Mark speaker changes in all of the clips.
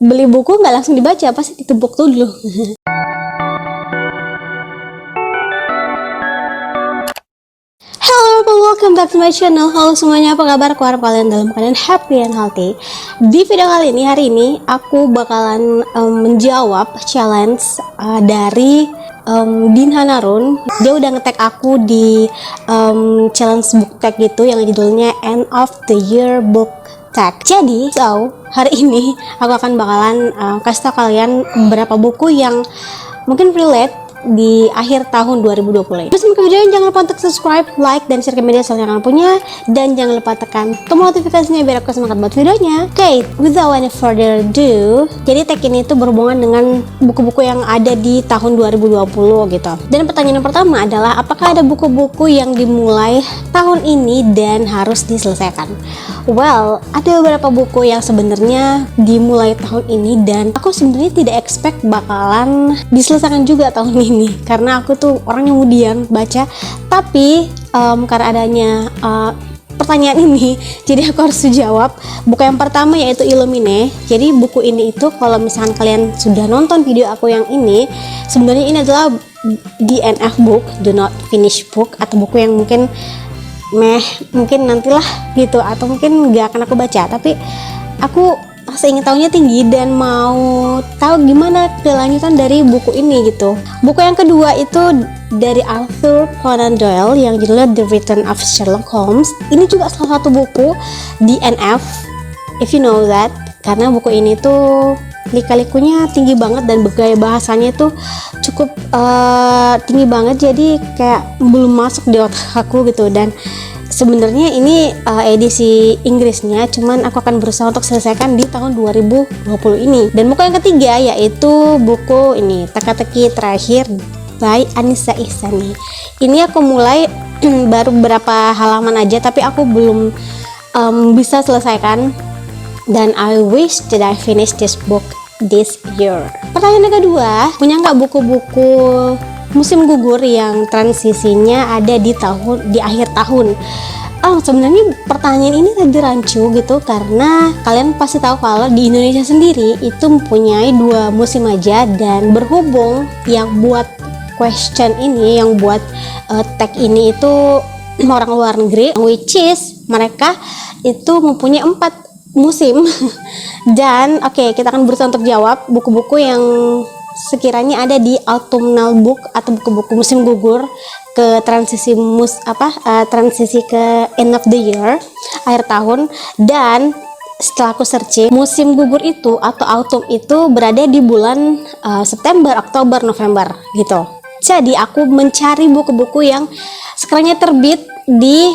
Speaker 1: beli buku nggak langsung dibaca, pasti ditebuk dulu. Hello everyone, welcome back to my channel. Halo semuanya, apa kabar? Aku harap kalian dalam keadaan happy and healthy. Di video kali ini, hari ini aku bakalan menjawab challenge dari Dinha Narun. Dia udah nge-tag aku di challenge book tag gitu yang judulnya End of the Year Book Tag. Jadi, hari ini aku akan bakalan kasih tau kalian beberapa buku yang mungkin relate di akhir tahun 2020. Sebelum ke video, jangan lupa untuk subscribe, like, dan share ke media sosial yang kalian punya, dan jangan lupa tekan tombol notifikasinya biar aku semangat buat videonya. Oke, without any further ado, jadi tag ini tuh berhubungan dengan buku-buku yang ada di tahun 2020 gitu. Dan pertanyaan yang pertama adalah, apakah ada buku-buku yang dimulai tahun ini dan harus diselesaikan? Well, ada beberapa buku yang sebenarnya dimulai tahun ini dan aku sebenarnya tidak expect bakalan diselesaikan juga tahun ini, karena aku tuh orang yang kemudian baca, tapi karena adanya pertanyaan ini, jadi aku harus jawab. Buku yang pertama yaitu Illumine. Jadi buku ini itu, kalau misalkan kalian sudah nonton video aku yang ini, sebenarnya ini adalah DNF book, do not finish book, atau buku yang mungkin nantilah gitu, atau mungkin gak akan aku baca, tapi aku rasa ingin tahunya tinggi dan mau tahu gimana kelanjutan dari buku ini gitu. Buku yang kedua itu dari Arthur Conan Doyle yang judulnya The Return of Sherlock Holmes. Ini juga salah satu buku DNF, if you know that, karena buku ini tuh lika-likunya tinggi banget dan gaya bahasanya tuh cukup tinggi banget, jadi kayak belum masuk di otak aku gitu. Dan sebenarnya ini edisi Inggrisnya, cuman aku akan berusaha untuk selesaikan di tahun 2020 ini. Dan buku yang ketiga yaitu buku ini, Teka-teki Terakhir by Anissa Ihsani. Ini aku mulai baru beberapa halaman aja, tapi aku belum bisa selesaikan, dan I wish that I finish this book this year. Pertanyaan yang kedua, punya nggak buku-buku musim gugur yang transisinya ada di akhir tahun? Sebenarnya pertanyaan ini tadi rancu gitu, karena kalian pasti tahu kalau di Indonesia sendiri itu mempunyai 2 musim aja, dan berhubung yang buat question ini, yang buat tag ini itu orang luar negeri, which is mereka itu mempunyai 4 musim. Dan oke, kita akan berusaha untuk jawab buku-buku yang sekiranya ada di autumnal book atau buku-buku musim gugur ke transisi transisi ke end of the year, akhir tahun. Dan setelah aku searching, musim gugur itu atau autumn itu berada di bulan September, Oktober, November gitu. Jadi aku mencari buku-buku yang sekiranya terbit di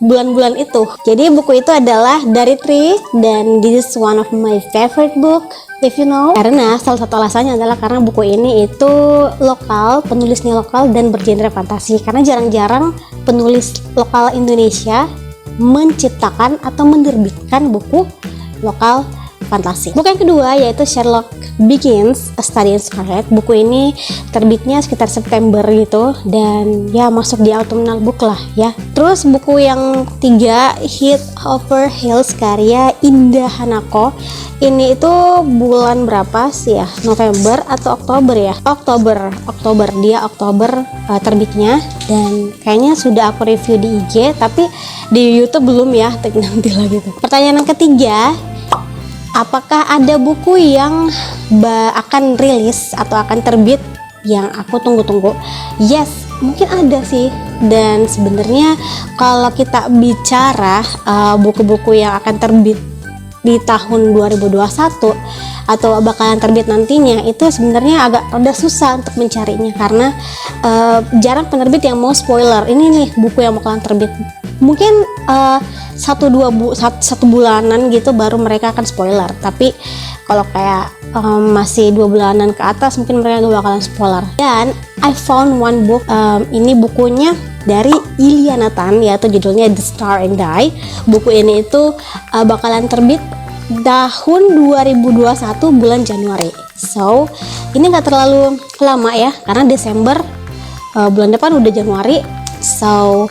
Speaker 1: bulan-bulan itu. Jadi buku itu adalah dari Tree, dan this is one of my favorite book, if you know. Karena salah satu alasannya adalah karena buku ini itu lokal, penulisnya lokal dan bergenre fantasi. Karena jarang-jarang penulis lokal Indonesia menciptakan atau menerbitkan buku lokal fantasi. Buku yang kedua yaitu Sherlock Begins, A Study in Scarlet. Buku ini terbitnya sekitar September gitu, dan ya masuk di autumnal book lah ya. Terus buku yang tiga, Head Over Heels karya Indah Hanako. Ini itu bulan berapa sih ya? November atau Oktober ya? Oktober. Dia Oktober terbitnya, dan kayaknya sudah aku review di IG, tapi di YouTube belum ya, nanti lah gitu. Pertanyaan yang ketiga, apakah ada buku yang akan rilis atau akan terbit yang aku tunggu-tunggu? Yes, mungkin ada sih. Dan sebenarnya kalau kita bicara buku-buku yang akan terbit di tahun 2021 atau bakalan terbit nantinya, itu sebenarnya agak rada susah untuk mencarinya, karena jarang penerbit yang mau spoiler. Ini nih buku yang bakalan terbit, mungkin satu bulanan gitu baru mereka akan spoiler. Tapi kalau kayak masih 2 bulanan ke atas, mungkin mereka gak bakalan spoiler. Dan I found one book, ini bukunya dari Ilya Nathan, yaitu judulnya The Star and Die. Buku ini itu bakalan terbit tahun 2021 bulan Januari. So ini gak terlalu lama ya, karena Desember bulan depan udah Januari. So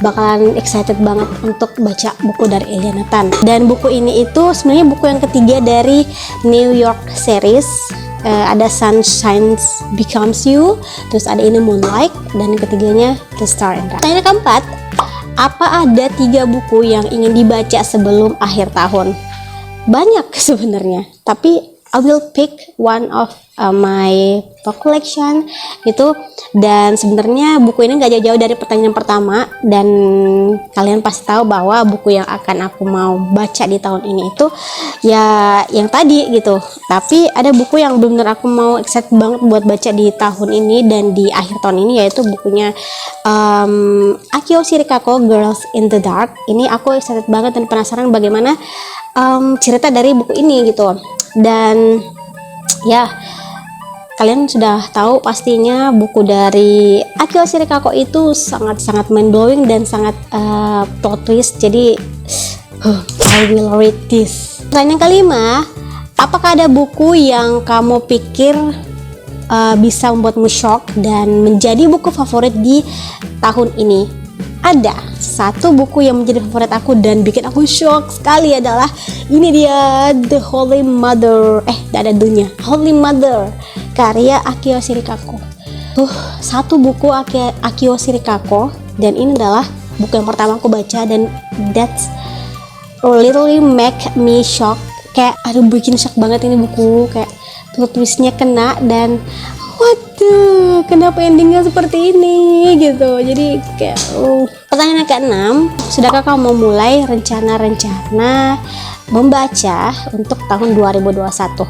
Speaker 1: bakalan excited banget untuk baca buku dari Elijah Nathan. Dan buku ini itu sebenarnya buku yang ketiga dari New York series. Ada Sunshine Becomes You, terus ada In the Moonlight, dan yang ketiganya The Star and Rust. Pertanyaan keempat, apa ada 3 buku yang ingin dibaca sebelum akhir tahun? Banyak sebenarnya, tapi I will pick one of my book collection gitu. Dan sebenarnya buku ini nggak jauh-jauh dari pertanyaan pertama, dan kalian pasti tahu bahwa buku yang akan aku mau baca di tahun ini itu ya yang tadi gitu. Tapi ada buku yang benar-benar aku mau excited banget buat baca di tahun ini dan di akhir tahun ini, yaitu bukunya Akio Shirikako, Girls in the Dark. Ini aku excited banget dan penasaran bagaimana cerita dari buku ini gitu. Dan ya, kalian sudah tahu pastinya buku dari Akio Shirikako itu sangat-sangat mind-blowing dan sangat plot twist. Jadi I will read this. Pertanyaan kelima, apakah ada buku yang kamu pikir bisa membuatmu shock dan menjadi buku favorit di tahun ini? Ada satu buku yang menjadi favorit aku dan bikin aku shock sekali, adalah ini dia, The Holy Mother. Tidak ada dunia, Holy Mother, karya Akio Shirikako. Satu buku Akio Shirikako, dan ini adalah buku yang pertama aku baca, dan that's literally make me shock. Kayak aduh, bikin shock banget ini buku, kayak plot twistnya kena, dan waduh, kenapa endingnya seperti ini gitu. Jadi kayak Pertanyaan ke-6, sudahkah kamu memulai rencana-rencana membaca untuk tahun 2021?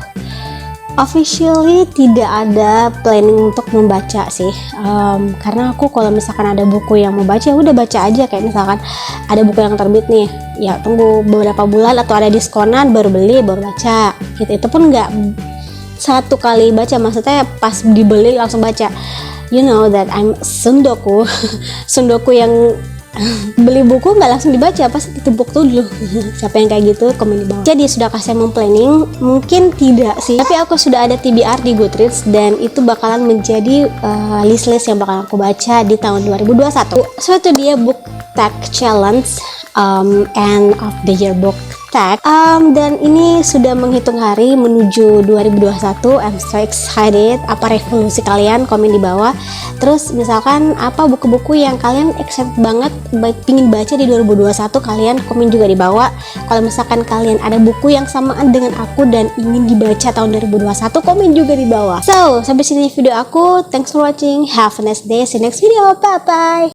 Speaker 1: Officially tidak ada planning untuk membaca sih, karena aku kalau misalkan ada buku yang mau baca, udah baca aja. Kayak misalkan ada buku yang terbit nih, ya tunggu beberapa bulan atau ada diskonan baru beli, baru baca gitu. Itu pun nggak satu kali baca, maksudnya pas dibeli langsung baca. You know that I'm sundoku sundoku yang beli buku nggak langsung dibaca, pas ditumpuk dulu. Siapa yang kayak gitu, komen di bawah. Jadi sudahkah saya planning? Mungkin tidak sih, tapi aku sudah ada TBR di Goodreads, dan itu bakalan menjadi list-list yang bakal aku baca di tahun 2021. So itu dia book tag challenge, end of the year book tag, dan ini sudah menghitung hari menuju 2021. I'm so excited. Apa revolusi kalian? Komen di bawah. Terus misalkan apa buku-buku yang kalian excited banget pingin baca di 2021, kalian komen juga di bawah. Kalau misalkan kalian ada buku yang samaan dengan aku dan ingin dibaca tahun 2021, komen juga di bawah. So sampai sini video aku. Thanks for watching. Have a nice day. See you next video. Bye bye.